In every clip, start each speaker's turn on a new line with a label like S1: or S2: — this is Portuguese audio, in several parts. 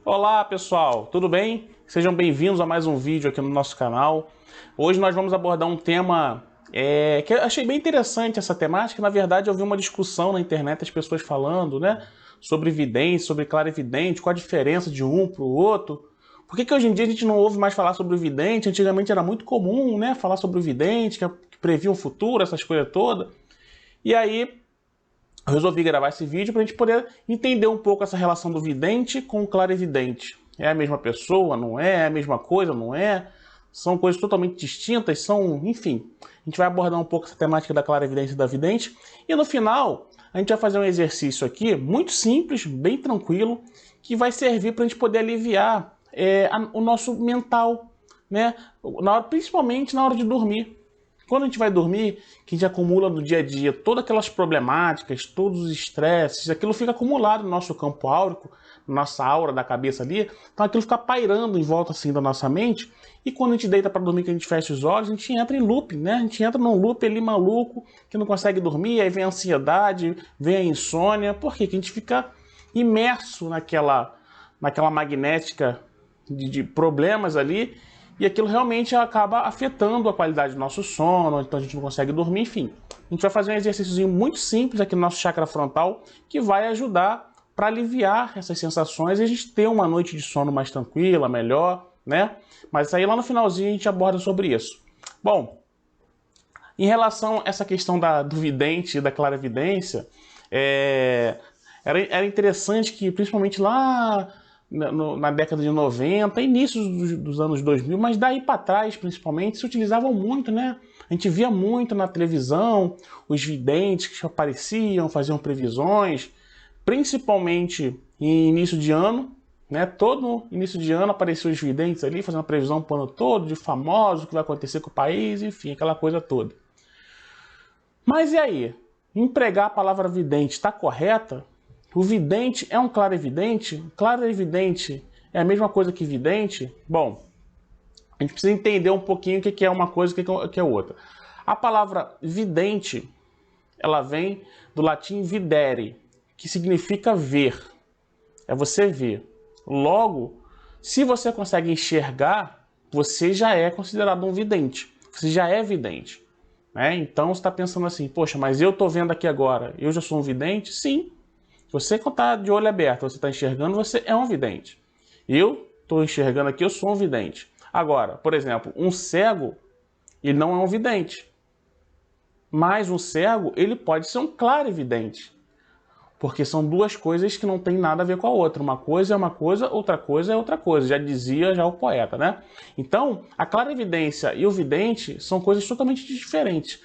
S1: Olá pessoal, tudo bem? Sejam bem-vindos a mais um vídeo aqui no nosso canal. Hoje nós vamos abordar um tema que eu achei bem interessante essa temática. Na verdade, eu vi uma discussão na internet, as pessoas falando, né, sobre vidente, sobre clarividente, qual a diferença de um para o outro. Por que hoje em dia a gente não ouve mais falar sobre o vidente? Antigamente era muito comum, né, falar sobre o vidente, que previa o futuro, essas coisas todas. E aí eu resolvi gravar esse vídeo para a gente poder entender um pouco essa relação do vidente com o clarividente. É a mesma pessoa? Não é? É a mesma coisa? Não é? São coisas totalmente distintas? São, enfim. A gente vai abordar um pouco essa temática da clarividência e da vidente. E no final, a gente vai fazer um exercício aqui, muito simples, bem tranquilo, que vai servir para a gente poder aliviar o nosso mental, né? Principalmente na hora de dormir. Quando a gente vai dormir, que a gente acumula no dia a dia todas aquelas problemáticas, todos os estresses, aquilo fica acumulado no nosso campo áurico, na nossa aura da cabeça ali, então aquilo fica pairando em volta assim da nossa mente, e quando a gente deita para dormir, que a gente fecha os olhos, a gente entra em loop, né? A gente entra num loop ali maluco, que não consegue dormir, aí vem a ansiedade, vem a insônia, por quê? Porque a gente fica imerso naquela magnética de problemas ali, e aquilo realmente acaba afetando a qualidade do nosso sono, então a gente não consegue dormir, enfim. A gente vai fazer um exercício muito simples aqui no nosso chakra frontal que vai ajudar para aliviar essas sensações e a gente ter uma noite de sono mais tranquila, melhor, né? Mas aí lá no finalzinho a gente aborda sobre isso. Bom, em relação a essa questão do vidente e da clarividência, era interessante que, principalmente lá na década de 90, início dos anos 2000, mas daí para trás, principalmente, se utilizavam muito, né? A gente via muito na televisão os videntes que apareciam, faziam previsões, principalmente em início de ano, né? Todo início de ano apareciam os videntes ali, fazendo uma previsão para o ano todo, de famosos, o que vai acontecer com o país, enfim, aquela coisa toda. Mas e aí? Empregar a palavra vidente está correta? O vidente é um clarividente? Clarividente é a mesma coisa que vidente? Bom, a gente precisa entender um pouquinho o que é uma coisa e o que é outra. A palavra vidente, ela vem do latim videre, que significa ver. É você ver. Logo, se você consegue enxergar, você já é considerado um vidente. Você já é vidente. Né? Então você está pensando assim, poxa, mas eu estou vendo aqui agora, eu já sou um vidente? Sim. Você que está de olho aberto, você está enxergando, você é um vidente. Eu estou enxergando aqui, eu sou um vidente. Agora, por exemplo, um cego, ele não é um vidente. Mas um cego, ele pode ser um clarividente. Porque são duas coisas que não tem nada a ver com a outra. Uma coisa é uma coisa, outra coisa é outra coisa. Já dizia já o poeta, né? Então, a clarividência e o vidente são coisas totalmente diferentes.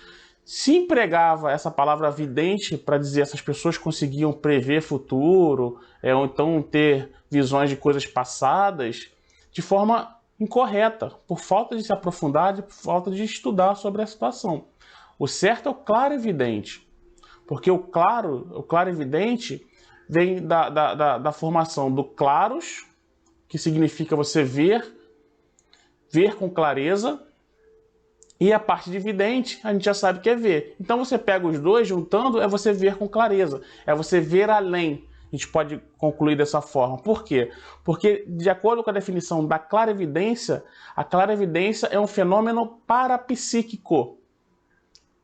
S1: Se empregava essa palavra vidente para dizer essas pessoas conseguiam prever futuro, ou então ter visões de coisas passadas, de forma incorreta, por falta de se aprofundar, por falta de estudar sobre a situação. O certo é o clarividente, porque o clarividente vem da formação do claros, que significa você ver com clareza, e a parte de vidente, a gente já sabe que é ver. Então você pega os dois, juntando, é você ver com clareza. É você ver além. A gente pode concluir dessa forma. Por quê? Porque, de acordo com a definição da clarividência, a clarividência é um fenômeno parapsíquico.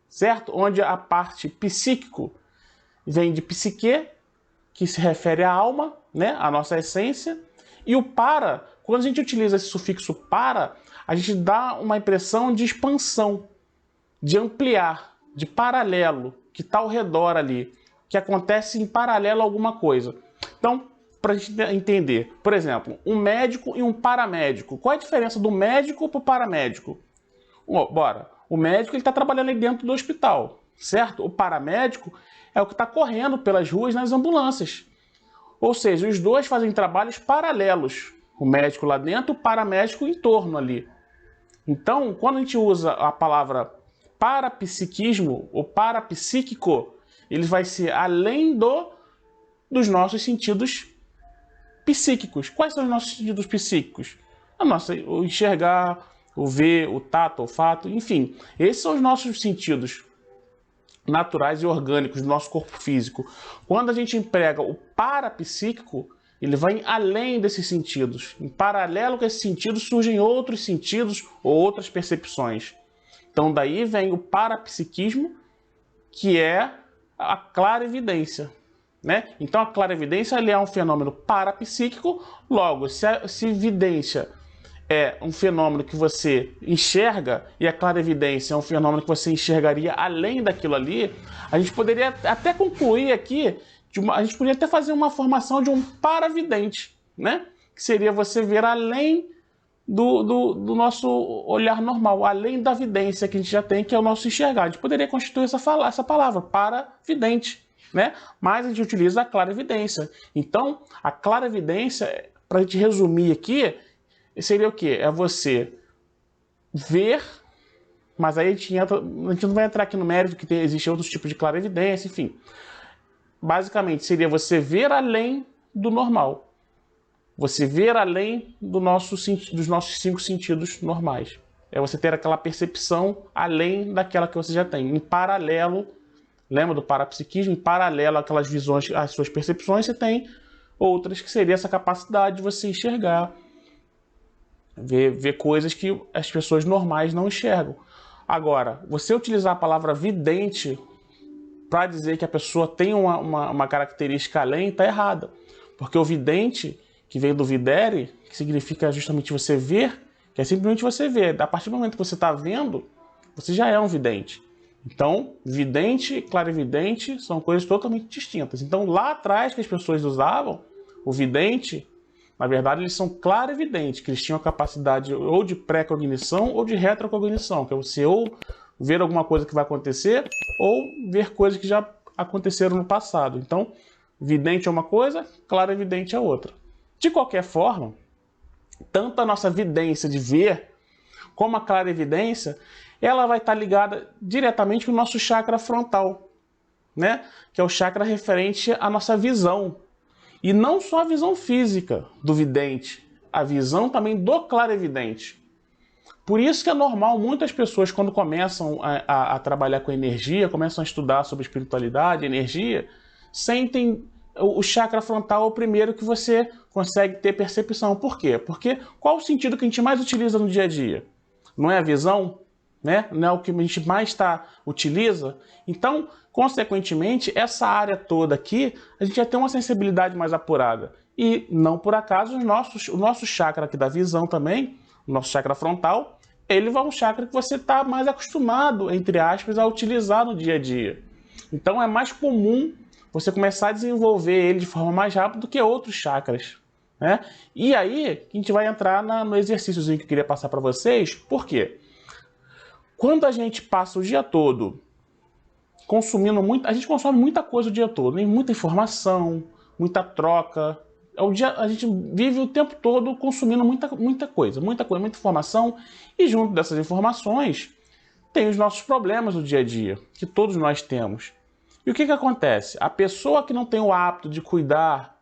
S1: Certo? Onde a parte psíquico vem de psique, que se refere à alma, né? À nossa essência. E o para, quando a gente utiliza esse sufixo para, a gente dá uma impressão de expansão, de ampliar, de paralelo, que está ao redor ali, que acontece em paralelo a alguma coisa. Então, para a gente entender, por exemplo, um médico e um paramédico. Qual é a diferença do médico para o paramédico? Bora. O médico está trabalhando aí dentro do hospital, certo? O paramédico é o que está correndo pelas ruas nas ambulâncias. Ou seja, os dois fazem trabalhos paralelos. O médico lá dentro, o paramédico em torno ali. Então, quando a gente usa a palavra parapsiquismo ou parapsíquico, ele vai ser além dos nossos sentidos psíquicos. Quais são os nossos sentidos psíquicos? O enxergar, o ver, o tato, o olfato, enfim. Esses são os nossos sentidos naturais e orgânicos do nosso corpo físico. Quando a gente emprega o parapsíquico, ele vai além desses sentidos. Em paralelo com esses sentidos surgem outros sentidos ou outras percepções. Então daí vem o parapsiquismo, que é a clarividência, né? Então a clarividência é um fenômeno parapsíquico, logo, se vidência é um fenômeno que você enxerga e a clarividência é um fenômeno que você enxergaria além daquilo ali, a gente poderia até concluir aqui, a gente poderia até fazer uma formação de um paravidente, né? Que seria você ver além do nosso olhar normal, além da vidência que a gente já tem, que é o nosso enxergar. A gente poderia constituir essa palavra, paravidente, né? Mas a gente utiliza a clarividência. Então, a clarividência, para a gente resumir aqui, seria o quê? É você ver, mas aí a gente não vai entrar aqui no mérito que existe outros tipos de clarividência, enfim. Basicamente, seria você ver além do normal. Você ver além dos nossos 5 sentidos normais. É você ter aquela percepção além daquela que você já tem. Em paralelo, lembra do parapsiquismo? Em paralelo àquelas visões, às suas percepções, você tem outras que seria essa capacidade de você enxergar, ver coisas que as pessoas normais não enxergam. Agora, você utilizar a palavra vidente para dizer que a pessoa tem uma característica além, está errada. Porque o vidente, que vem do videre, que significa justamente você ver, que é simplesmente você ver. A partir do momento que você está vendo, você já é um vidente. Então, vidente e clarividente são coisas totalmente distintas. Então, lá atrás que as pessoas usavam, o vidente, na verdade, eles são clarividentes, que eles tinham a capacidade ou de pré-cognição ou de retrocognição, que é você ou ver alguma coisa que vai acontecer ou ver coisas que já aconteceram no passado. Então, vidente é uma coisa, clarividente é outra. De qualquer forma, tanto a nossa vidência de ver, como a clarividência, ela vai estar ligada diretamente com o nosso chakra frontal, né? Que é o chakra referente à nossa visão. E não só a visão física do vidente, a visão também do clarividente. Por isso que é normal muitas pessoas, quando começam a trabalhar com energia, começam a estudar sobre espiritualidade, energia, sentem o chakra frontal é o primeiro que você consegue ter percepção. Por quê? Porque qual o sentido que a gente mais utiliza no dia a dia? Não é a visão? Né? Não é o que a gente mais utiliza? Então, consequentemente, essa área toda aqui, a gente já tem uma sensibilidade mais apurada. E, não por acaso, o nosso chakra aqui da visão também, o nosso chakra frontal, ele é um chakra que você está mais acostumado, entre aspas, a utilizar no dia a dia. Então, é mais comum você começar a desenvolver ele de forma mais rápida do que outros chakras, né? E aí, a gente vai entrar no exercíciozinho que eu queria passar para vocês. Por quê? Quando a gente passa o dia todo consumindo a gente consome muita coisa o dia todo, né? Muita informação, muita troca. A gente vive o tempo todo consumindo muita coisa, muita informação. E junto dessas informações, tem os nossos problemas do dia a dia, que todos nós temos. E o que acontece? A pessoa que não tem o hábito de cuidar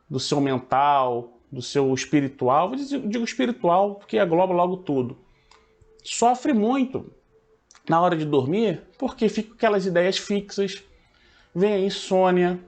S1: do seu mental, do seu espiritual, eu digo espiritual porque engloba logo tudo, sofre muito na hora de dormir, porque fica com aquelas ideias fixas, vem a insônia,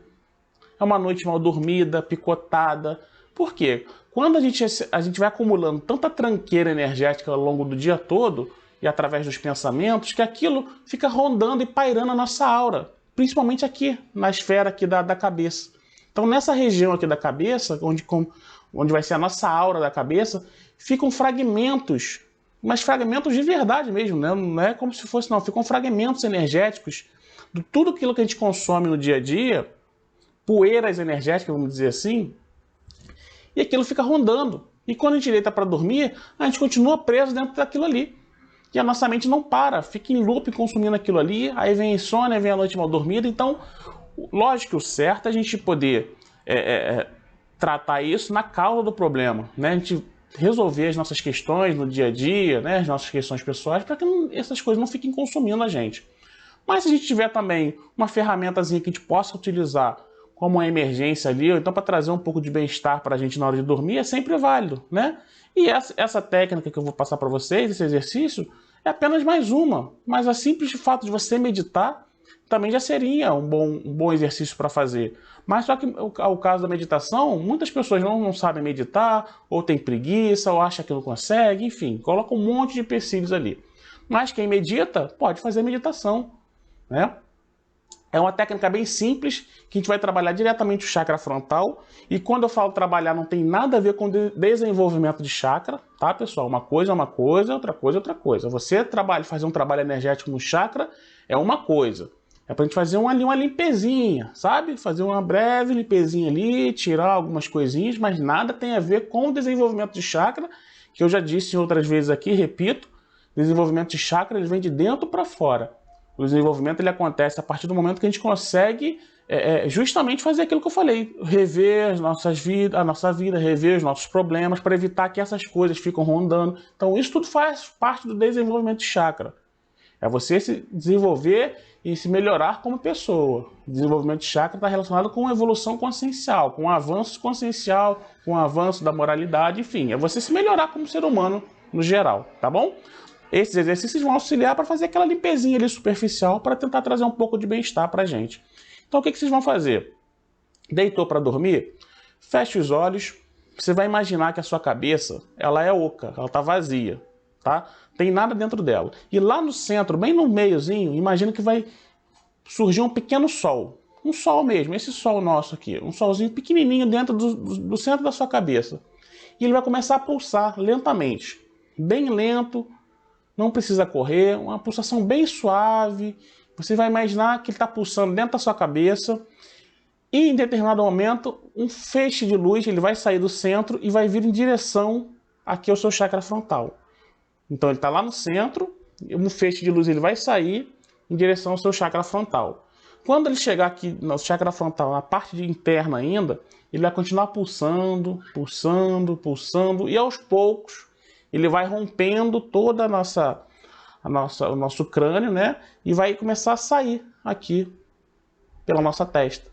S1: é uma noite mal dormida, picotada. Por quê? Quando a gente vai acumulando tanta tranqueira energética ao longo do dia todo, e através dos pensamentos, que aquilo fica rondando e pairando a nossa aura, principalmente aqui, na esfera aqui da cabeça. Então, nessa região aqui da cabeça, onde vai ser a nossa aura da cabeça, ficam fragmentos, mas fragmentos de verdade mesmo, né? Não é como se fosse, não. Ficam fragmentos energéticos de tudo aquilo que a gente consome no dia a dia, poeiras energéticas, vamos dizer assim, e aquilo fica rondando. E quando a gente deita para dormir, a gente continua preso dentro daquilo ali. E a nossa mente não para, fica em loop consumindo aquilo ali, aí vem a insônia, vem a noite mal dormida. Então, lógico que o certo é a gente poder tratar isso na causa do problema, né? A gente resolver as nossas questões no dia a dia, né? As nossas questões pessoais, para que essas coisas não fiquem consumindo a gente. Mas se a gente tiver também uma ferramentazinha que a gente possa utilizar como uma emergência ali, ou então para trazer um pouco de bem-estar para a gente na hora de dormir, é sempre válido, né? E essa técnica que eu vou passar para vocês, esse exercício, é apenas mais uma. Mas o simples fato de você meditar, também já seria um bom exercício para fazer. Mas só que o caso da meditação, muitas pessoas não sabem meditar, ou tem preguiça, ou acha que não consegue, enfim, coloca um monte de empecilhos ali. Mas quem medita pode fazer meditação, né? É uma técnica bem simples, que a gente vai trabalhar diretamente o chakra frontal. E quando eu falo trabalhar, não tem nada a ver com desenvolvimento de chakra, tá, pessoal? Uma coisa é uma coisa, outra coisa é outra coisa. Você fazer um trabalho energético no chakra é uma coisa. É pra gente fazer uma limpezinha, sabe? Fazer uma breve limpezinha ali, tirar algumas coisinhas, mas nada tem a ver com o desenvolvimento de chakra, que eu já disse outras vezes aqui, repito, desenvolvimento de chakra ele vem de dentro para fora. O desenvolvimento ele acontece a partir do momento que a gente consegue justamente fazer aquilo que eu falei, rever a nossa vida, rever os nossos problemas, para evitar que essas coisas fiquem rondando. Então isso tudo faz parte do desenvolvimento de chakra. É você se desenvolver e se melhorar como pessoa. O desenvolvimento de chakra está relacionado com evolução consciencial, com avanço consciencial, com avanço da moralidade, enfim, é você se melhorar como ser humano no geral, tá bom? Esses exercícios vão auxiliar para fazer aquela limpezinha ali superficial para tentar trazer um pouco de bem-estar para a gente. Então o que vocês vão fazer? Deitou para dormir? Feche os olhos. Você vai imaginar que a sua cabeça ela é oca, ela está vazia, tá? Tem nada dentro dela. E lá no centro, bem no meiozinho, imagina que vai surgir um pequeno sol. Um sol mesmo, esse sol nosso aqui. Um solzinho pequenininho dentro do centro da sua cabeça. E ele vai começar a pulsar lentamente. Bem lento. Não precisa correr, uma pulsação bem suave. Você vai imaginar que ele está pulsando dentro da sua cabeça e em determinado momento um feixe de luz ele vai sair do centro e vai vir em direção aqui ao seu chakra frontal. Então ele está lá no centro, um feixe de luz ele vai sair em direção ao seu chakra frontal. Quando ele chegar aqui no chakra frontal, na parte interna ainda, ele vai continuar pulsando, pulsando, pulsando e aos poucos ele vai rompendo toda o nosso crânio, né? E vai começar a sair aqui pela nossa testa.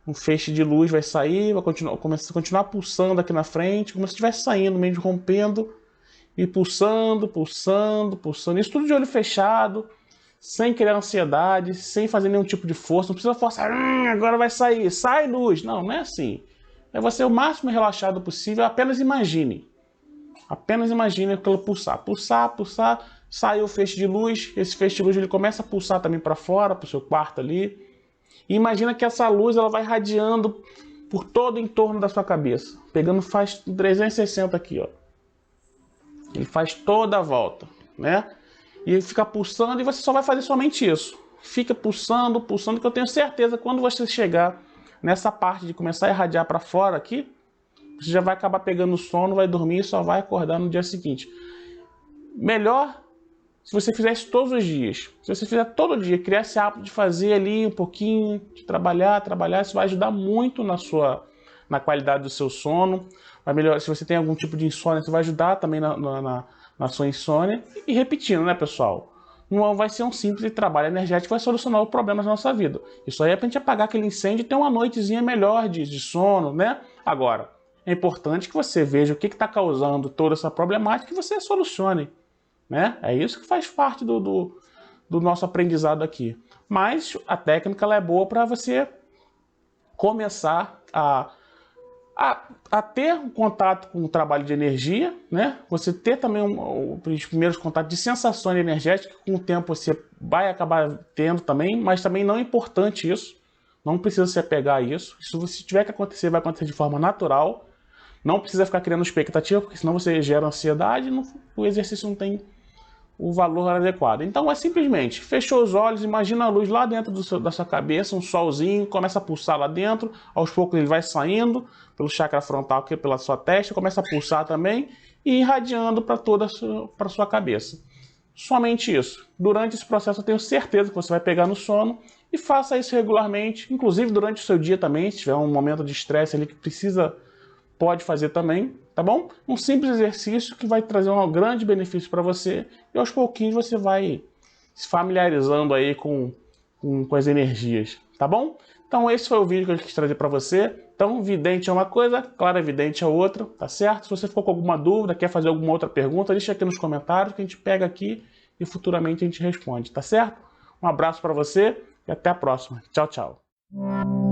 S1: Um feixe de luz vai sair, vai continuar pulsando aqui na frente, como se estivesse saindo, meio rompendo e pulsando, pulsando, pulsando. Isso tudo de olho fechado, sem criar ansiedade, sem fazer nenhum tipo de força. Não precisa forçar, agora vai sair, sai luz. Não, não é assim. É você o máximo relaxado possível, apenas imagine. Apenas imagine aquilo pulsar, pulsar, pulsar, sai o feixe de luz, esse feixe de luz ele começa a pulsar também para fora, para o seu quarto ali. E imagina que essa luz ela vai radiando por todo o entorno da sua cabeça, pegando faz 360 aqui, ó. Ele faz toda a volta, né? E ele fica pulsando e você só vai fazer somente isso. Fica pulsando, pulsando, que eu tenho certeza que quando você chegar nessa parte de começar a irradiar para fora aqui, você já vai acabar pegando sono, vai dormir e só vai acordar no dia seguinte. Melhor se você fizer isso todos os dias. Se você fizer todo dia, criar esse hábito de fazer ali um pouquinho, de trabalhar, isso vai ajudar muito na qualidade do seu sono. Vai melhorar, se você tem algum tipo de insônia, isso vai ajudar também na sua insônia. E repetindo, né, pessoal? Não vai ser um simples trabalho energético que vai solucionar os problemas da nossa vida. Isso aí é pra gente apagar aquele incêndio e ter uma noitezinha melhor de sono, né? Agora, é importante que você veja o que está causando toda essa problemática e você solucione, né? É isso que faz parte do nosso aprendizado aqui. Mas a técnica ela é boa para você começar a ter um contato com o trabalho de energia, né? Você ter também os primeiros contatos de sensações energéticas, que com o tempo você vai acabar tendo também, mas também não é importante isso. Não precisa se apegar a isso. Se tiver que acontecer, vai acontecer de forma natural. Não precisa ficar criando expectativa, porque senão você gera ansiedade e o exercício não tem o valor adequado. Então é simplesmente, fechou os olhos, imagina a luz lá dentro da sua cabeça, um solzinho, começa a pulsar lá dentro, aos poucos ele vai saindo pelo chakra frontal, aqui pela sua testa, começa a pulsar também e irradiando para toda a sua cabeça. Somente isso. Durante esse processo eu tenho certeza que você vai pegar no sono e faça isso regularmente, inclusive durante o seu dia também, se tiver um momento de estresse ali que pode fazer também, tá bom? Um simples exercício que vai trazer um grande benefício para você e aos pouquinhos você vai se familiarizando aí com as energias, tá bom? Então esse foi o vídeo que eu quis trazer para você. Então vidente é uma coisa, clarividente é outra, tá certo? Se você ficou com alguma dúvida, quer fazer alguma outra pergunta, deixa aqui nos comentários que a gente pega aqui e futuramente a gente responde, tá certo? Um abraço para você e até a próxima. Tchau, tchau.